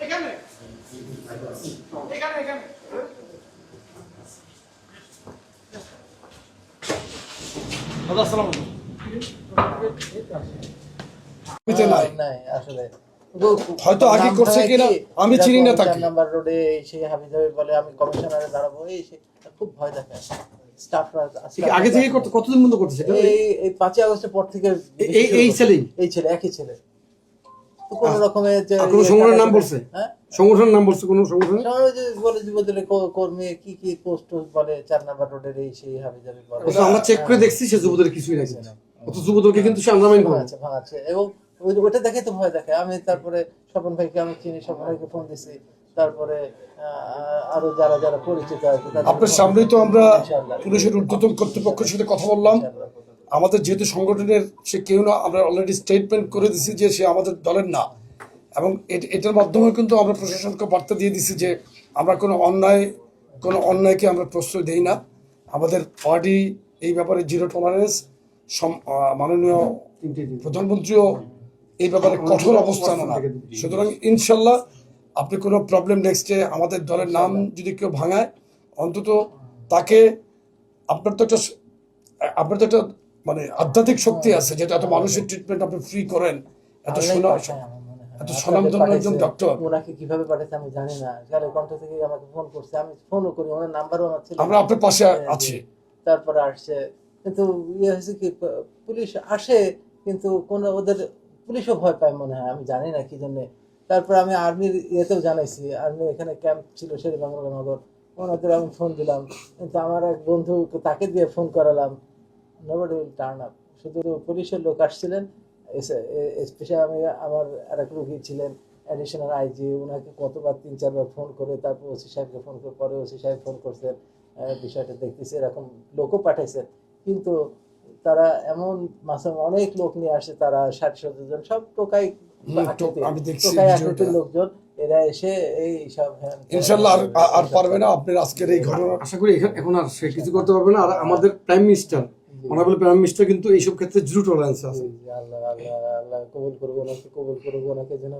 এখানে এখানে এখানে আসসালামু আলাইকুম। নাই আসলে হয়তো আগে করছে কিনা আমি চিনি না তাকে। 4 নাম্বার রোডে সেই হাবিজ বলে আমি কমিশনারে দাঁড়াবো, এই সে খুব ভয় দেখায় স্টাফরা। আগে থেকে কতদিন বন্ধ করতে সেটা এই 5 আগস্টের পর থেকে এই ছেলে একই ছেলে তো কোন রকমের যে কোনো সংগঠনের নাম বলছে, হ্যাঁ সংগঠনের নাম বলছে, কোন সংগঠন বলে যুবদলের কর্মী কি পোস্ট বলে 4 নাম্বার রোডের এই সেই হাবিজ বলে। আমরা চেক করে দেখছি সে যুবদলের কিছুই রাখছে না, অত যুবদলকে কিন্তু সে আন্ডারমাইন করে ভাঙাচ্ছে এবং ওইটা দেখে তো ভয় দেখে। আমি তারপরে স্বপন ভাইকে আমি চিনি, স্বপন ভাইকে ফোন দিছি, তারপরে আরো যারা যারা পরিচিত আছে আপনার সামনেই তো আমরা পুলিশের ঊর্ধ্বতন কর্তৃপক্ষের সাথে কথা বললাম। আমাদের যেহেতু সংগঠনের সে কেউ না, আমরা অলরেডি স্টেটমেন্ট করে দিছি যে সে আমাদের দলের না, এবং এটার মাধ্যমে কিন্তু আমরা প্রশাসনকে বার্তা দিয়ে দিছি যে আমরা কোনো অন্যায়কে আমরা প্রশ্রয় দেই না। আমাদের পার্টি এই ব্যাপারে জিরো টলারেন্স। মাননীয় প্রধানমন্ত্রীও এই ব্যাপারে কঠোর অবস্থান নেন। সুতরাং ইনশাল্লাহ আপনি কোনো প্রবলেম নেক্সটে আমাদের দলের নাম যদি কেউ ভাঙায়, অন্তত তাকে আপনার তো একটা মানে আধ্যাত্মিক শক্তি আছে, যেটা এত মানুষের ট্রিটমেন্ট আপনি ফ্রি করেন, এত স্বনামধন্য একজন ডক্টর। ওনাকে কিভাবে পাঠাচ্ছে আমি জানি না, কালে কণ্ঠ থেকে আমাকে ফোন করছে, আমি ফোনও করি, ওনার নাম্বারও আমার ছিল, আমরা আপনার পাশে আছি। তারপরে আসছে, কিন্তু হয়েছে কি পুলিশ আসে কিন্তু কোন ওদের পুলিশও ভয় পায় মনে হয়, আমি জানি না কি জন্য। তারপর আমি আর্মির ইয়েতেও জানাইছি, আর্মি এখানে ক্যাম্প ছিল শের বাংলানগর, ওনাদের আমি ফোন দিলাম, কিন্তু আমার এক বন্ধু তাকে দিয়ে ফোন করালাম, নোবডি উইল টার্ন আপ। শুধু পুলিশের লোক আসছিলেন, স্পেশাল আমি আমার আর এক রোগী ছিলেন অ্যাডিশনাল আইজি, ওনাকে কতবার 3-4 বার ফোন করে, তারপর ওসি সাহেবকে ফোন করে, পরে ওসি সাহেব ফোন করছেন, বিষয়টা দেখতেছি, এরকম লোকও পাঠাইছেন, কিন্তু তারা এমন মাসে অনেক লোক নিয়ে আসে, তারা 60-70 জন, সব টোকাই আকৃতির লোকজন, এরা এসে এই সব ইনশাআল্লাহ আর পারবে না আপনার আজকের এই ঘটনা। আশা করি এখন আর সে কিছু করতে পারবে না। আর আমাদের prime minister, honourable prime minister কিন্তু এইসব ক্ষেত্রে জিরো টলারেন্স আছে। আল্লাহ আল্লাহ আল্লাহ কবুল করবো ওনাকে, কবুল করবো ওনাকে, যেন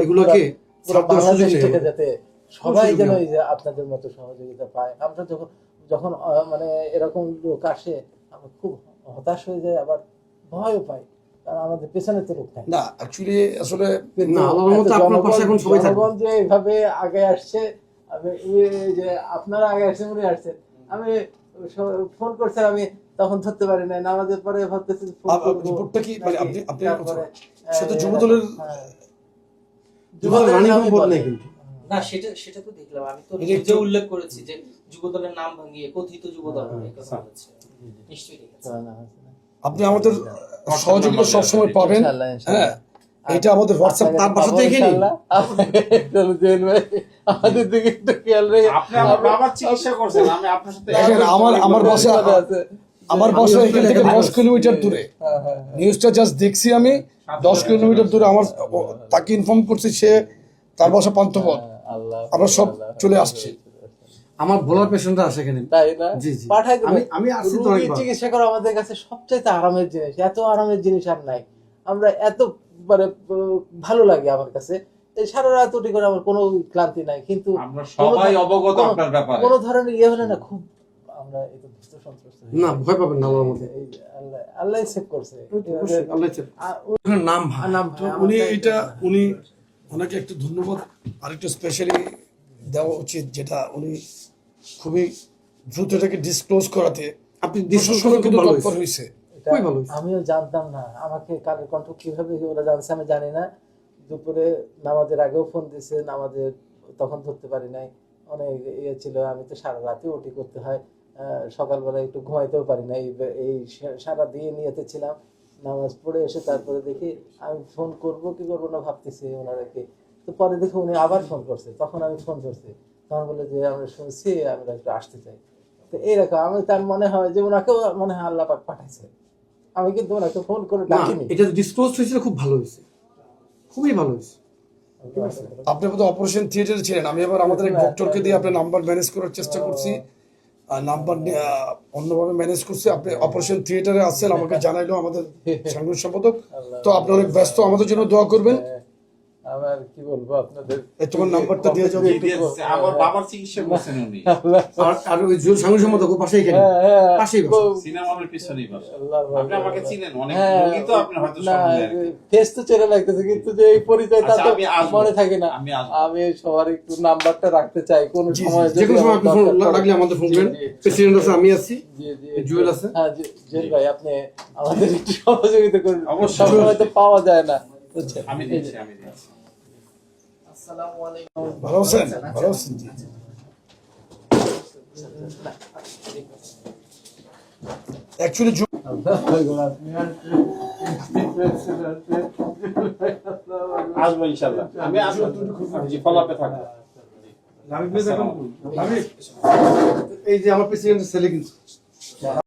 এগুলোকে বাংলাদেশ থেকে যাতে সবাই যেন এই যে আপনাদের মতো সহযোগিতা পায়। আমরা যখন মানে এরকম লোক আসে আমরা খুব হতাশ হয়ে যায়, আবার ভয়ও পাই, কারণ আমাদের পেছনে তো লোক থাকে না। অ্যাকচুয়ালি আসলে জনগণ যে এইভাবে আগে আসছে, যে আপনারা আগে আসছেন, উনি আসছেন, আমি ফোন করছে, আমি তখন ধরতে পারি না, নামাজের পরে ভাবতেছি না, সেটা তো দেখলাম, আমি তো নিজে উল্লেখ করেছি যে যুবদলের নাম ভাঙিয়ে কথিত যুবদল কথা হচ্ছে। নিশ্চয়ই ঠিক আছে, আপনি আমাদের সহযোগিতা সবসময় পাবেন। হ্যাঁ, এটা আমাদের হোয়াটসঅ্যাপ, তার পাশে দেখে নিন। আমাদের দিকে একটু খেয়াল রেখে, আপনি আমার বাবার চিকিৎসা করছেন, আমি আপনার সাথে আমার বাসা এখান থেকে 10 কিলোমিটার দূরে। নিউজটা জাস্ট দেখছি আমি, 10 কিলোমিটার দূরে আমার, তাকে ইনফর্ম করছি, সে তার বাসা পান্থপথ, আমরা সব চলে আসছি। আমার ভোলার পেশেন্টরা আসে এখানে, তাই না? জি জি, পাঠাই দেব। আমি আসছি তো রোগী চিকিৎসা করা আমাদের কাছে সবচেয়ে আরামের জিনিস, এত আরামের জিনিস আর নাই। আমরা এত মানে ভালো লাগে আমার কাছে, এই সারা রাত উঠি করে আমার কোনো ক্লান্তি নাই, কিন্তু আমরা সবাই অবগত আপনার ব্যাপারে, কোনো ধরনের ইয়ে হলে না খুব আমরা একটু ভীত সন্ত্রস্ত হই। না, ভয় পাবেন না, আল্লাহর মধ্যে আল্লাহ সেভ করছে। উনি ওনাকে একটু ধন্যবাদ আর একটু স্পেশালি দেওয়া উচিত, যেটা উনি খুবই দ্রুত এটাকে ডিসক্লোজ করাতে আপনি তৎপর হয়েছে। আমিও জানতাম না, আমাকে কালের কণ্ঠ কিভাবে ওরা জানছে আমি জানি না। দুপুরে নামাজের আগেও ফোন দিছে, নামাজের তখন ধরতে পারি নাই, অনেক ইয়ে ছিল, আমি তো সারা রাতে ওটি করতে হয়, সকালবেলা একটু ঘুমাইতেও পারি না, এই সারা দিয়ে নিয়েতে ছিলাম। নামাজ পড়ে এসে তারপরে দেখি আমি ফোন করবো কি করবো না ভাবতেছি ওনারাকে, তো পরে দেখি উনি আবার ফোন করছে, তখন আমি ফোন করছি, তখন বলে যে আমরা শুনছি, আমরা একটু আসতে চাই। তো এইরকম আমি, তার মনে হয় যে ওনাকেও মনে হয় আল্লাহ পাক পাঠাইছে, আমি কিন্তু ওনাকে ফোন করে ডাকিনি। এটা ডিসক্লোজ হয়েছিল, খুব ভালো হয়েছে, খুবই ভালো হয়েছে। আপনি বোধহয় অপারেশন থিয়েটারে ছিলেন, আমি আবার আমাদের এক ডক্টরকে দিয়ে আপনার নাম্বার ম্যানেজ করার চেষ্টা করছি, নাম্বার অন্যভাবে ম্যানেজ করছি। আপনি অপারেশন থিয়েটারে আছেন, আমাকে জানাইলো আমাদের সাংগঠনিক সম্পাদক। তো আপনি অনেক ব্যস্ত, আমাদের জন্য দোয়া করবেন। আমার কি বলবো আপনাদের, এই তোমার নাম্বারটা দিয়ে যাবে। আমার বাবার চিকিৎসা করছেন উনি আর ওই সাংগঠনিক সম্পাদক ও পাশেই এখানে পাশেই বসে। সিনেমা হলের পিছনেই বাসা। আল্লাহ আপনি আমাকে চিনেন অনেক হ্যাঁ, রোগী তো আপনি হয়তো না, সব মিলে আর কি। ফেস তো চেনা লাগতেছে, কিন্তু যে এই পরিচয়টা আচ্ছা, তো আমি আসবো। মনে থাকে না। আমি আসবো। আমি সবার একটু নাম্বারটা রাখতে চাই, কোন জি, সময় যে কোনো সময় আপনি ফোন লাগলে আমাদের ফোন করেন। প্রেসিডেন্ট আছে, আমি আছি, জুয়েল আছে। হ্যাঁ জুয়েল ভাই, আপনি আমাদের একটু সহযোগিতা করুন, অবশ্যই। সবসময় তো পাওয়া যায় না, বুঝছেন? আমি দিচ্ছি। আসসালামু আলাইকুম। ভালো আছেন? ভালো আছেন জি। অ্যাকচুয়ালি আসবো ইনশাআল্লাহ। আমি আসবো। জি, ফলাপে থাকবো। এই যে আমার প্রেসিডেন্টের ছেলে কিন্তু